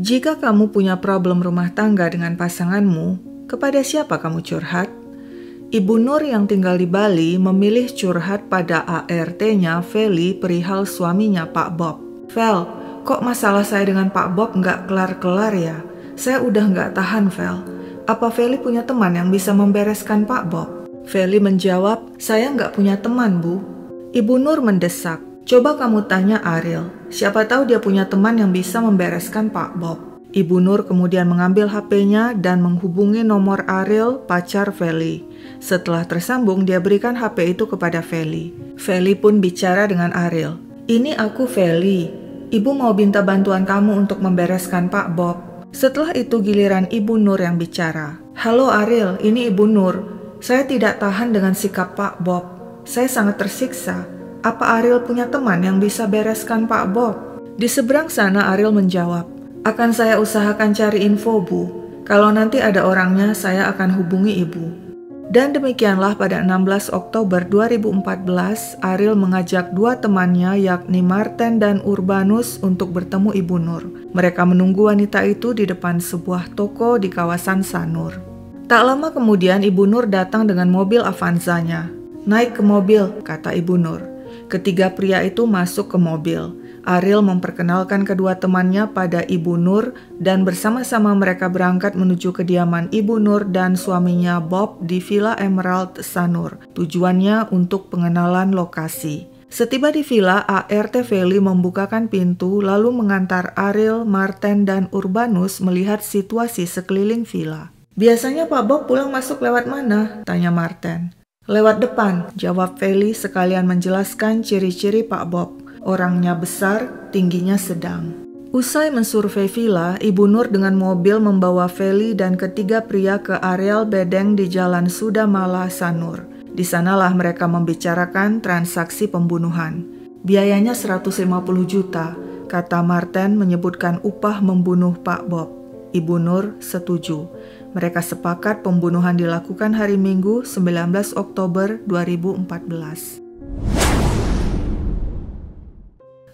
Jika kamu punya problem rumah tangga dengan pasanganmu, kepada siapa kamu curhat? Ibu Nur yang tinggal di Bali memilih curhat pada ART-nya Feli perihal suaminya Pak Bob. Vel, kok masalah saya dengan Pak Bob nggak kelar-kelar ya? Saya udah nggak tahan, Vel. Apa Feli punya teman yang bisa membereskan Pak Bob? Feli menjawab, saya nggak punya teman, Bu. Ibu Nur mendesak, coba kamu tanya Ariel, siapa tahu dia punya teman yang bisa membereskan Pak Bob. Ibu Nur kemudian mengambil HP-nya dan menghubungi nomor Ariel, pacar Feli. Setelah tersambung, dia berikan HP itu kepada Feli. Feli pun bicara dengan Ariel. Ini aku Feli, ibu mau minta bantuan kamu untuk membereskan Pak Bob. Setelah itu giliran Ibu Nur yang bicara. Halo Ariel, ini Ibu Nur. Saya tidak tahan dengan sikap Pak Bob. Saya sangat tersiksa. Apa Ariel punya teman yang bisa bereskan Pak Bob? Di seberang sana Ariel menjawab, akan saya usahakan cari info, Bu. Kalau nanti ada orangnya, saya akan hubungi Ibu. Dan demikianlah pada 16 Oktober 2014, Ariel mengajak dua temannya yakni Marten dan Urbanus untuk bertemu Ibu Nur. Mereka menunggu wanita itu di depan sebuah toko di kawasan Sanur. Tak lama kemudian Ibu Nur datang dengan mobil Avanzanya. Naik ke mobil, kata Ibu Nur. Ketiga pria itu masuk ke mobil. Ariel memperkenalkan kedua temannya pada Ibu Nur dan bersama-sama mereka berangkat menuju kediaman Ibu Nur dan suaminya Bob di Villa Emerald Sanur. Tujuannya untuk pengenalan lokasi. Setiba di villa, ART Feli membukakan pintu lalu mengantar Ariel, Marten, dan Urbanus melihat situasi sekeliling villa. Biasanya Pak Bob pulang masuk lewat mana? Tanya Marten. Lewat depan, jawab Feli sekalian menjelaskan ciri-ciri Pak Bob. Orangnya besar, tingginya sedang. Usai mensurvei villa, Ibu Nur dengan mobil membawa Feli dan ketiga pria ke areal bedeng di Jalan Sudamala, Sanur. Di sanalah mereka membicarakan transaksi pembunuhan. Biayanya 150 juta, kata Marten menyebutkan upah membunuh Pak Bob. Ibu Nur setuju. Mereka sepakat pembunuhan dilakukan hari Minggu 19 Oktober 2014.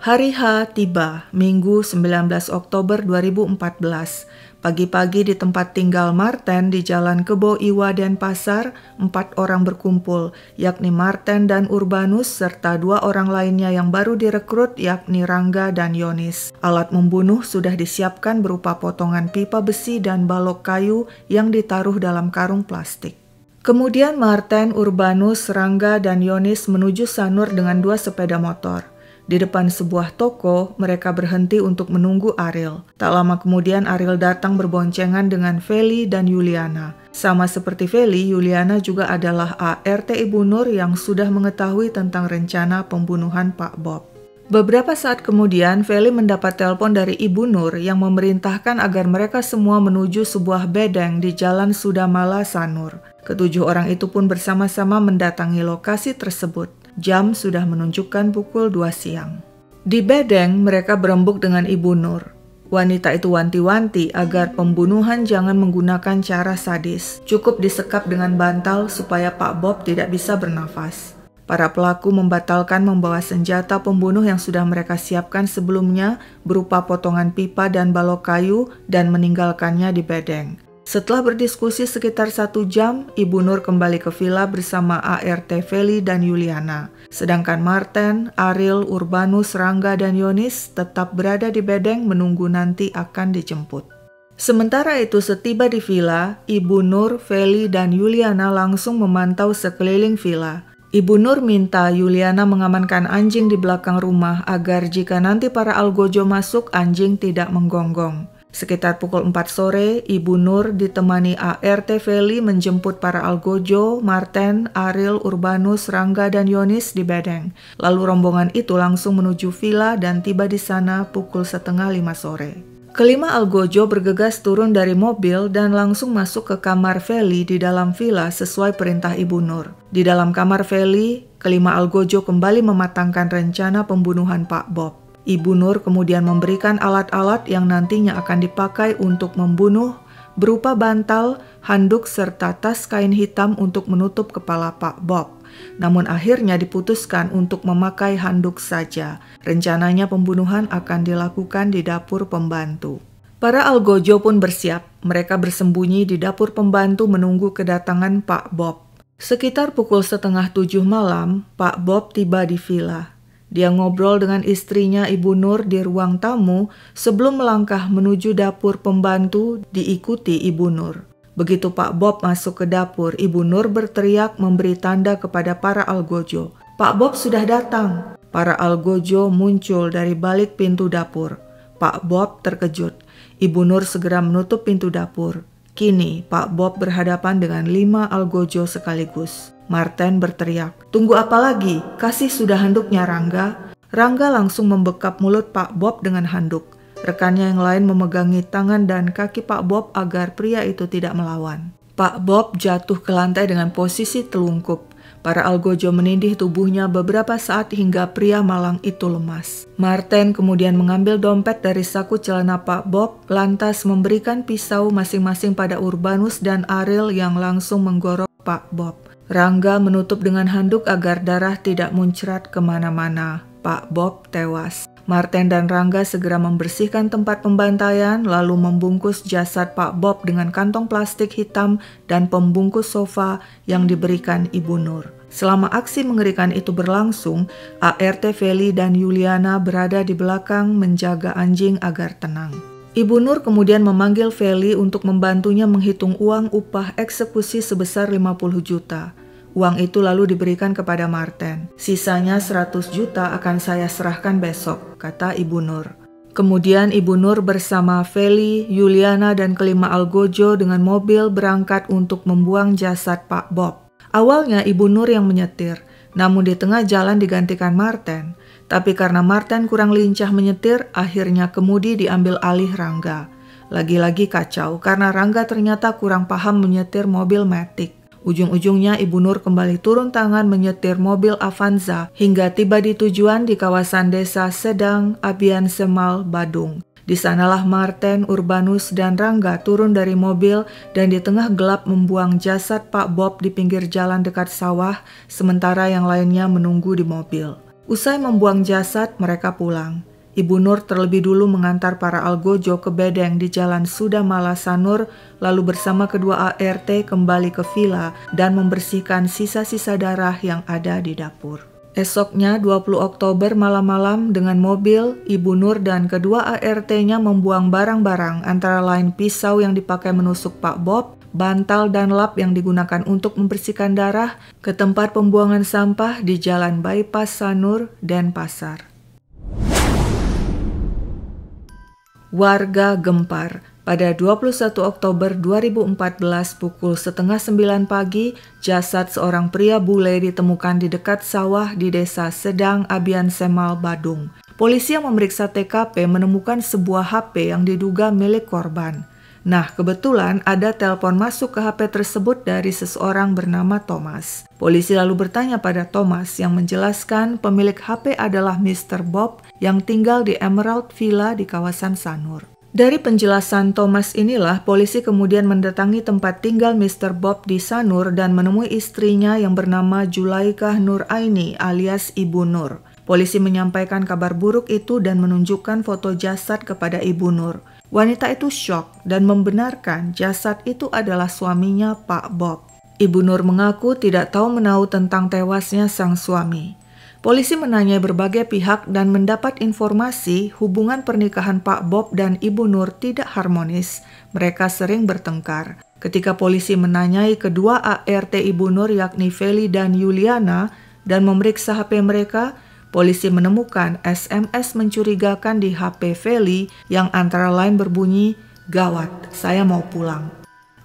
Hari H tiba, Minggu 19 Oktober 2014. Pagi-pagi di tempat tinggal Marten di Jalan Kebo Iwa Denpasar, 4 orang berkumpul, yakni Marten dan Urbanus serta 2 orang lainnya yang baru direkrut yakni Rangga dan Yonis. Alat membunuh sudah disiapkan berupa potongan pipa besi dan balok kayu yang ditaruh dalam karung plastik. Kemudian Marten, Urbanus, Rangga, dan Yonis menuju Sanur dengan 2 sepeda motor. Di depan sebuah toko, mereka berhenti untuk menunggu Ariel. Tak lama kemudian Ariel datang berboncengan dengan Feli dan Yuliana. Sama seperti Feli, Yuliana juga adalah ART Ibu Nur yang sudah mengetahui tentang rencana pembunuhan Pak Bob. Beberapa saat kemudian, Feli mendapat telepon dari Ibu Nur yang memerintahkan agar mereka semua menuju sebuah bedeng di Jalan Sudamala, Sanur. Ketujuh orang itu pun bersama-sama mendatangi lokasi tersebut. Jam sudah menunjukkan pukul 2 siang. Di bedeng, mereka berembuk dengan Ibu Nur. Wanita itu wanti-wanti agar pembunuhan jangan menggunakan cara sadis. Cukup disekap dengan bantal supaya Pak Bob tidak bisa bernafas. Para pelaku membatalkan membawa senjata pembunuh yang sudah mereka siapkan sebelumnya berupa potongan pipa dan balok kayu dan meninggalkannya di bedeng. Setelah berdiskusi sekitar 1 jam, Ibu Nur kembali ke villa bersama ART Feli dan Yuliana. Sedangkan Marten, Ariel, Urbanus, Rangga, dan Yonis tetap berada di bedeng menunggu nanti akan dijemput. Sementara itu setiba di villa, Ibu Nur, Feli, dan Yuliana langsung memantau sekeliling villa. Ibu Nur minta Yuliana mengamankan anjing di belakang rumah agar jika nanti para algojo masuk, anjing tidak menggonggong. Sekitar pukul 4 sore, Ibu Nur ditemani ART Feli menjemput para algojo, Marten, Ariel, Urbanus, Rangga, dan Yonis di bedeng. Lalu rombongan itu langsung menuju villa dan tiba di sana pukul 4:30 sore. Kelima algojo bergegas turun dari mobil dan langsung masuk ke kamar Feli di dalam villa sesuai perintah Ibu Nur. Di dalam kamar Feli, kelima algojo kembali mematangkan rencana pembunuhan Pak Bob. Ibu Nur kemudian memberikan alat-alat yang nantinya akan dipakai untuk membunuh berupa bantal, handuk, serta tas kain hitam untuk menutup kepala Pak Bob. Namun akhirnya diputuskan untuk memakai handuk saja. Rencananya pembunuhan akan dilakukan di dapur pembantu. Para algojo pun bersiap. Mereka bersembunyi di dapur pembantu menunggu kedatangan Pak Bob. Sekitar pukul 6:30 malam, Pak Bob tiba di villa. Dia ngobrol dengan istrinya Ibu Nur di ruang tamu sebelum melangkah menuju dapur pembantu diikuti Ibu Nur. Begitu Pak Bob masuk ke dapur, Ibu Nur berteriak memberi tanda kepada para algojo. Pak Bob sudah datang. Para algojo muncul dari balik pintu dapur. Pak Bob terkejut. Ibu Nur segera menutup pintu dapur. Kini Pak Bob berhadapan dengan 5 algojo sekaligus. Marten berteriak, "Tunggu apa lagi? Kasih sudah handuknya, Rangga." Rangga langsung membekap mulut Pak Bob dengan handuk. Rekannya yang lain memegangi tangan dan kaki Pak Bob agar pria itu tidak melawan. Pak Bob jatuh ke lantai dengan posisi telungkup. Para algojo menindih tubuhnya beberapa saat hingga pria malang itu lemas. Marten kemudian mengambil dompet dari saku celana Pak Bob, lantas memberikan pisau masing-masing pada Urbanus dan Ariel yang langsung menggorok Pak Bob. Rangga menutup dengan handuk agar darah tidak muncrat kemana-mana. Pak Bob tewas. Marten dan Rangga segera membersihkan tempat pembantaian lalu membungkus jasad Pak Bob dengan kantong plastik hitam dan pembungkus sofa yang diberikan Ibu Nur. Selama aksi mengerikan itu berlangsung, ART Feli dan Yuliana berada di belakang menjaga anjing agar tenang. Ibu Nur kemudian memanggil Feli untuk membantunya menghitung uang upah eksekusi sebesar 50 juta. Uang itu lalu diberikan kepada Marten. Sisanya 100 juta akan saya serahkan besok, kata Ibu Nur. Kemudian Ibu Nur bersama Feli, Yuliana, dan kelima algojo dengan mobil berangkat untuk membuang jasad Pak Bob. Awalnya Ibu Nur yang menyetir, namun di tengah jalan digantikan Marten. Tapi karena Marten kurang lincah menyetir, akhirnya kemudi diambil alih Rangga. Lagi-lagi kacau karena Rangga ternyata kurang paham menyetir mobil Matic. Ujung-ujungnya Ibu Nur kembali turun tangan menyetir mobil Avanza hingga tiba di tujuan di kawasan desa Sedang, Abian Semal, Badung. Di sanalah Marten, Urbanus, dan Rangga turun dari mobil dan di tengah gelap membuang jasad Pak Bob di pinggir jalan dekat sawah, sementara yang lainnya menunggu di mobil. Usai membuang jasad, mereka pulang. Ibu Nur terlebih dulu mengantar para algojo ke bedeng di Jalan Sudamala Sanur, lalu bersama kedua ART kembali ke villa dan membersihkan sisa-sisa darah yang ada di dapur. Esoknya 20 Oktober malam-malam dengan mobil, Ibu Nur dan kedua ART-nya membuang barang-barang antara lain pisau yang dipakai menusuk Pak Bob, bantal dan lap yang digunakan untuk membersihkan darah ke tempat pembuangan sampah di Jalan Bypass Sanur, Denpasar. Warga gempar. Pada 21 Oktober 2014 pukul 8:30 pagi, jasad seorang pria bule ditemukan di dekat sawah di desa Sedang, Abian Semal, Badung. Polisi yang memeriksa TKP menemukan sebuah HP yang diduga milik korban. Nah, kebetulan ada telepon masuk ke HP tersebut dari seseorang bernama Thomas. Polisi lalu bertanya pada Thomas yang menjelaskan pemilik HP adalah Mr. Bob yang tinggal di Emerald Villa di kawasan Sanur. Dari penjelasan Thomas inilah, polisi kemudian mendatangi tempat tinggal Mr. Bob di Sanur dan menemui istrinya yang bernama Julaikah Nur Aini alias Ibu Nur. Polisi menyampaikan kabar buruk itu dan menunjukkan foto jasad kepada Ibu Nur. Wanita itu syok dan membenarkan jasad itu adalah suaminya Pak Bob. Ibu Nur mengaku tidak tahu menahu tentang tewasnya sang suami. Polisi menanyai berbagai pihak dan mendapat informasi hubungan pernikahan Pak Bob dan Ibu Nur tidak harmonis. Mereka sering bertengkar. Ketika polisi menanyai kedua ART Ibu Nur yakni Feli dan Yuliana dan memeriksa HP mereka, polisi menemukan SMS mencurigakan di HP Feli yang antara lain berbunyi, "Gawat, saya mau pulang."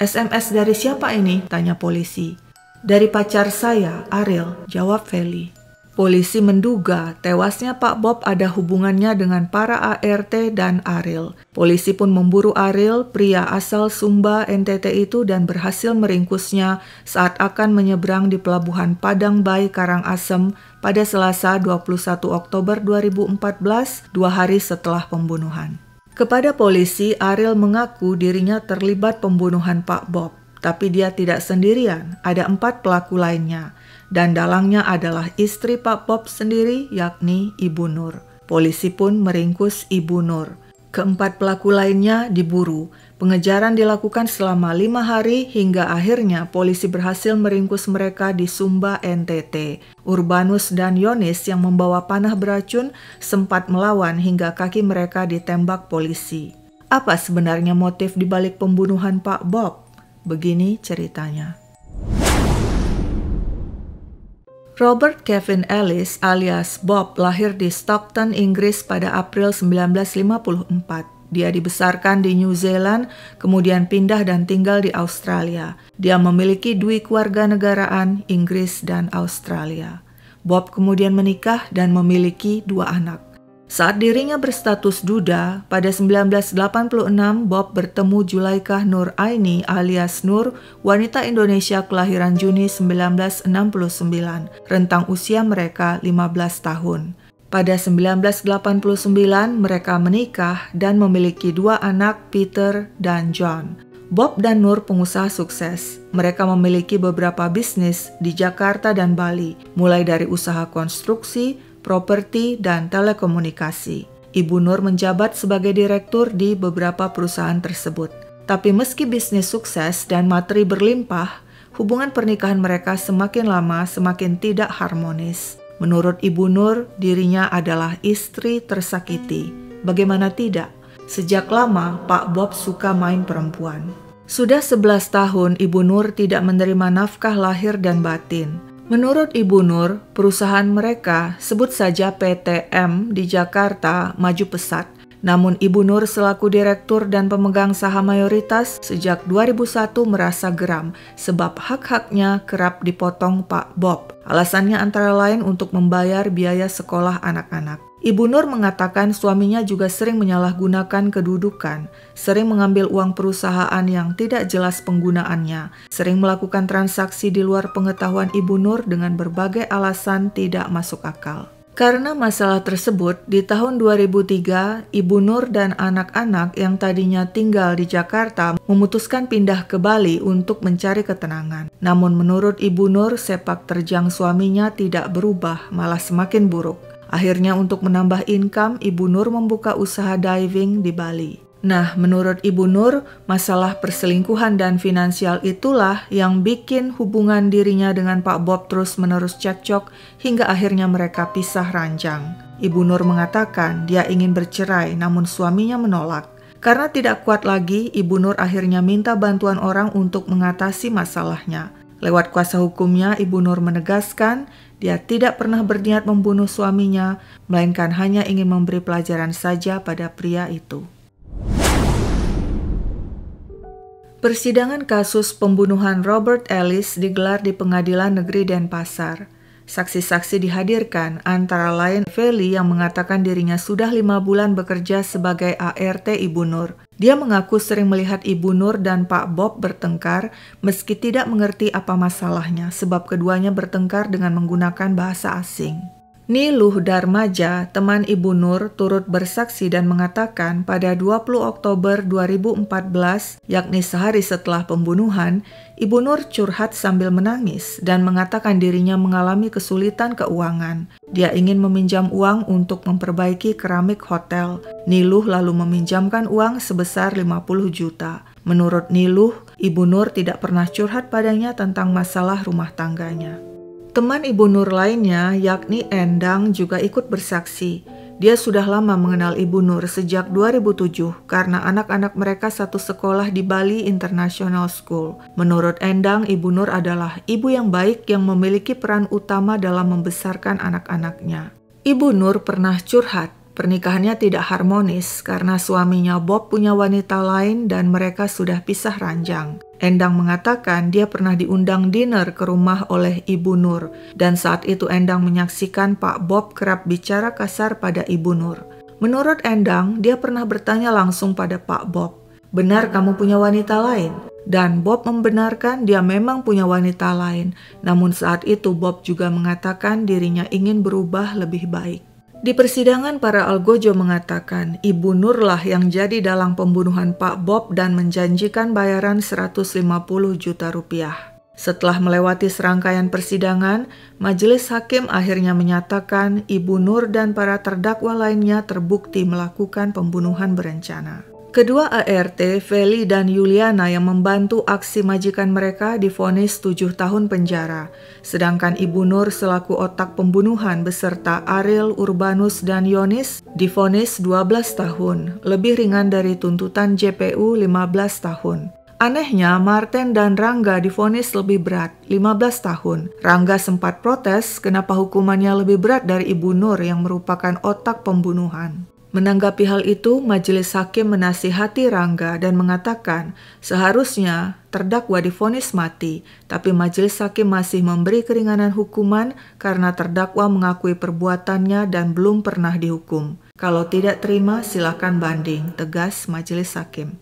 "SMS dari siapa ini?" tanya polisi. "Dari pacar saya, Ariel," jawab Feli. Polisi menduga tewasnya Pak Bob ada hubungannya dengan para ART dan Ariel. Polisi pun memburu Ariel, pria asal Sumba, NTT itu dan berhasil meringkusnya saat akan menyeberang di Pelabuhan Padang Bay, Karangasem pada Selasa 21 Oktober 2014, 2 hari setelah pembunuhan. Kepada polisi, Ariel mengaku dirinya terlibat pembunuhan Pak Bob, tapi dia tidak sendirian, ada 4 pelaku lainnya. Dan dalangnya adalah istri Pak Bob sendiri yakni Ibu Nur. Polisi pun meringkus Ibu Nur. Keempat pelaku lainnya diburu. Pengejaran dilakukan selama 5 hari hingga akhirnya polisi berhasil meringkus mereka di Sumba, NTT. Urbanus dan Yonis yang membawa panah beracun sempat melawan hingga kaki mereka ditembak polisi. Apa sebenarnya motif dibalik pembunuhan Pak Bob? Begini ceritanya. Robert Kevin Ellis alias Bob lahir di Stockton, Inggris pada April 1954. Dia dibesarkan di New Zealand, kemudian pindah dan tinggal di Australia. Dia memiliki dua kewarganegaraan, Inggris dan Australia. Bob kemudian menikah dan memiliki 2 anak. Saat dirinya berstatus duda, pada 1986 Bob bertemu Julaikah Nur Aini alias Nur, wanita Indonesia kelahiran Juni 1969, rentang usia mereka 15 tahun. Pada 1989 mereka menikah dan memiliki 2 anak, Peter dan John. Bob dan Nur pengusaha sukses. Mereka memiliki beberapa bisnis di Jakarta dan Bali, mulai dari usaha konstruksi, properti, dan telekomunikasi. Ibu Nur menjabat sebagai direktur di beberapa perusahaan tersebut. Tapi meski bisnis sukses dan materi berlimpah, hubungan pernikahan mereka semakin lama semakin tidak harmonis. Menurut Ibu Nur, dirinya adalah istri tersakiti. Bagaimana tidak? Sejak lama, Pak Bob suka main perempuan. Sudah 11 tahun Ibu Nur tidak menerima nafkah lahir dan batin. Menurut Ibu Nur, perusahaan mereka, sebut saja PTM di Jakarta, maju pesat. Namun Ibu Nur selaku direktur dan pemegang saham mayoritas sejak 2001 merasa geram sebab hak-haknya kerap dipotong Pak Bob. Alasannya antara lain untuk membayar biaya sekolah anak-anak. Ibu Nur mengatakan suaminya juga sering menyalahgunakan kedudukan, sering mengambil uang perusahaan yang tidak jelas penggunaannya, sering melakukan transaksi di luar pengetahuan Ibu Nur dengan berbagai alasan tidak masuk akal. Karena masalah tersebut, di tahun 2003, Ibu Nur dan anak-anak yang tadinya tinggal di Jakarta memutuskan pindah ke Bali untuk mencari ketenangan. Namun menurut Ibu Nur, sepak terjang suaminya tidak berubah, malah semakin buruk. Akhirnya untuk menambah income, Ibu Nur membuka usaha diving di Bali. Nah, menurut Ibu Nur, masalah perselingkuhan dan finansial itulah yang bikin hubungan dirinya dengan Pak Bob terus-menerus cekcok hingga akhirnya mereka pisah ranjang. Ibu Nur mengatakan dia ingin bercerai namun suaminya menolak. Karena tidak kuat lagi, Ibu Nur akhirnya minta bantuan orang untuk mengatasi masalahnya. Lewat kuasa hukumnya, Ibu Nur menegaskan dia tidak pernah berniat membunuh suaminya, melainkan hanya ingin memberi pelajaran saja pada pria itu. Persidangan kasus pembunuhan Robert Ellis digelar di Pengadilan Negeri Denpasar. Saksi-saksi dihadirkan, antara lain Feli yang mengatakan dirinya sudah 5 bulan bekerja sebagai ART Ibu Nur. Dia mengaku sering melihat Ibu Nur dan Pak Bob bertengkar meski tidak mengerti apa masalahnya sebab keduanya bertengkar dengan menggunakan bahasa asing. Niluh Darmaja, teman Ibu Nur, turut bersaksi dan mengatakan pada 20 Oktober 2014, yakni sehari setelah pembunuhan, Ibu Nur curhat sambil menangis dan mengatakan dirinya mengalami kesulitan keuangan. Dia ingin meminjam uang untuk memperbaiki keramik hotel. Niluh lalu meminjamkan uang sebesar 50 juta. Menurut Niluh, Ibu Nur tidak pernah curhat padanya tentang masalah rumah tangganya. Teman Ibu Nur lainnya, yakni Endang, juga ikut bersaksi. Dia sudah lama mengenal Ibu Nur sejak 2007 karena anak-anak mereka satu sekolah di Bali International School. Menurut Endang, Ibu Nur adalah ibu yang baik yang memiliki peran utama dalam membesarkan anak-anaknya. Ibu Nur pernah curhat. Pernikahannya tidak harmonis karena suaminya Bob punya wanita lain dan mereka sudah pisah ranjang. Endang mengatakan dia pernah diundang dinner ke rumah oleh Ibu Nur dan saat itu Endang menyaksikan Pak Bob kerap bicara kasar pada Ibu Nur. Menurut Endang, dia pernah bertanya langsung pada Pak Bob, "Benar kamu punya wanita lain?" Dan Bob membenarkan dia memang punya wanita lain. Namun saat itu Bob juga mengatakan dirinya ingin berubah lebih baik. Di persidangan, para algojo mengatakan Ibu Nurlah yang jadi dalang pembunuhan Pak Bob dan menjanjikan bayaran 150 juta rupiah. Setelah melewati serangkaian persidangan, majelis hakim akhirnya menyatakan Ibu Nur dan para terdakwa lainnya terbukti melakukan pembunuhan berencana. Kedua ART, Feli dan Yuliana yang membantu aksi majikan mereka divonis 7 tahun penjara. Sedangkan Ibu Nur selaku otak pembunuhan beserta Ariel, Urbanus, dan Yonis divonis 12 tahun, lebih ringan dari tuntutan JPU 15 tahun. Anehnya, Marten dan Rangga divonis lebih berat, 15 tahun. Rangga sempat protes kenapa hukumannya lebih berat dari Ibu Nur yang merupakan otak pembunuhan. Menanggapi hal itu, majelis hakim menasihati Rangga dan mengatakan seharusnya terdakwa divonis mati, tapi majelis hakim masih memberi keringanan hukuman karena terdakwa mengakui perbuatannya dan belum pernah dihukum. Kalau tidak terima, silakan banding, tegas majelis hakim.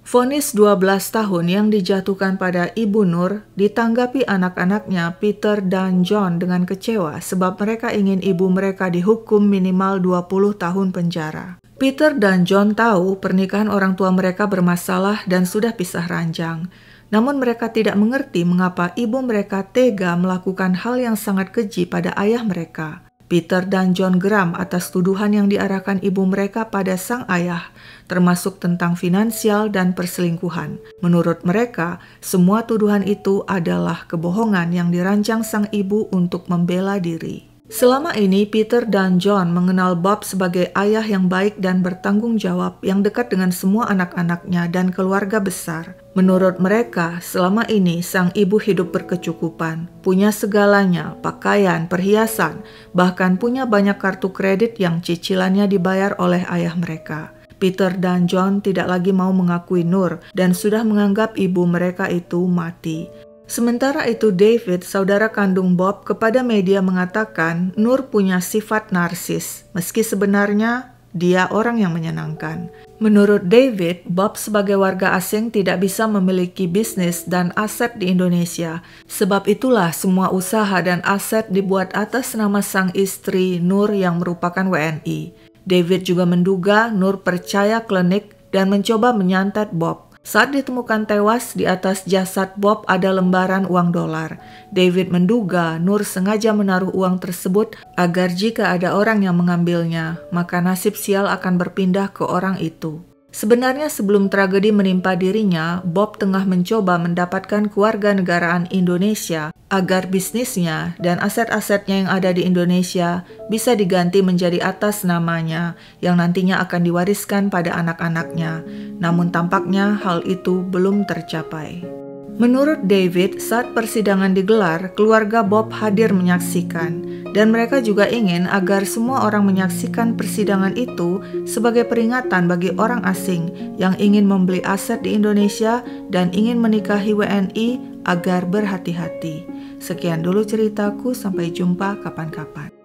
Vonis 12 tahun yang dijatuhkan pada Ibu Nur ditanggapi anak-anaknya Peter dan John dengan kecewa sebab mereka ingin ibu mereka dihukum minimal 20 tahun penjara. Peter dan John tahu pernikahan orang tua mereka bermasalah dan sudah pisah ranjang. Namun mereka tidak mengerti mengapa ibu mereka tega melakukan hal yang sangat keji pada ayah mereka. Peter dan John geram atas tuduhan yang diarahkan ibu mereka pada sang ayah, termasuk tentang finansial dan perselingkuhan. Menurut mereka, semua tuduhan itu adalah kebohongan yang dirancang sang ibu untuk membela diri. Selama ini, Peter dan John mengenal Bob sebagai ayah yang baik dan bertanggung jawab yang dekat dengan semua anak-anaknya dan keluarga besar. Menurut mereka, selama ini sang ibu hidup berkecukupan, punya segalanya, pakaian, perhiasan, bahkan punya banyak kartu kredit yang cicilannya dibayar oleh ayah mereka. Peter dan John tidak lagi mau mengakui Nur dan sudah menganggap ibu mereka itu mati. Sementara itu David, saudara kandung Bob, kepada media mengatakan Nur punya sifat narsis, meski sebenarnya dia orang yang menyenangkan. Menurut David, Bob sebagai warga asing tidak bisa memiliki bisnis dan aset di Indonesia. Sebab itulah semua usaha dan aset dibuat atas nama sang istri Nur yang merupakan WNI. David juga menduga Nur percaya klinik dan mencoba menyantet Bob. Saat ditemukan tewas, di atas jasad Bob ada lembaran uang dolar. David menduga Nur sengaja menaruh uang tersebut agar jika ada orang yang mengambilnya, maka nasib sial akan berpindah ke orang itu. Sebenarnya sebelum tragedi menimpa dirinya, Bob tengah mencoba mendapatkan kewarganegaraan Indonesia agar bisnisnya dan aset-asetnya yang ada di Indonesia bisa diganti menjadi atas namanya yang nantinya akan diwariskan pada anak-anaknya. Namun tampaknya hal itu belum tercapai. Menurut David, saat persidangan digelar, keluarga Bob hadir menyaksikan, dan mereka juga ingin agar semua orang menyaksikan persidangan itu sebagai peringatan bagi orang asing yang ingin membeli aset di Indonesia dan ingin menikahi WNI agar berhati-hati. Sekian dulu ceritaku, sampai jumpa kapan-kapan.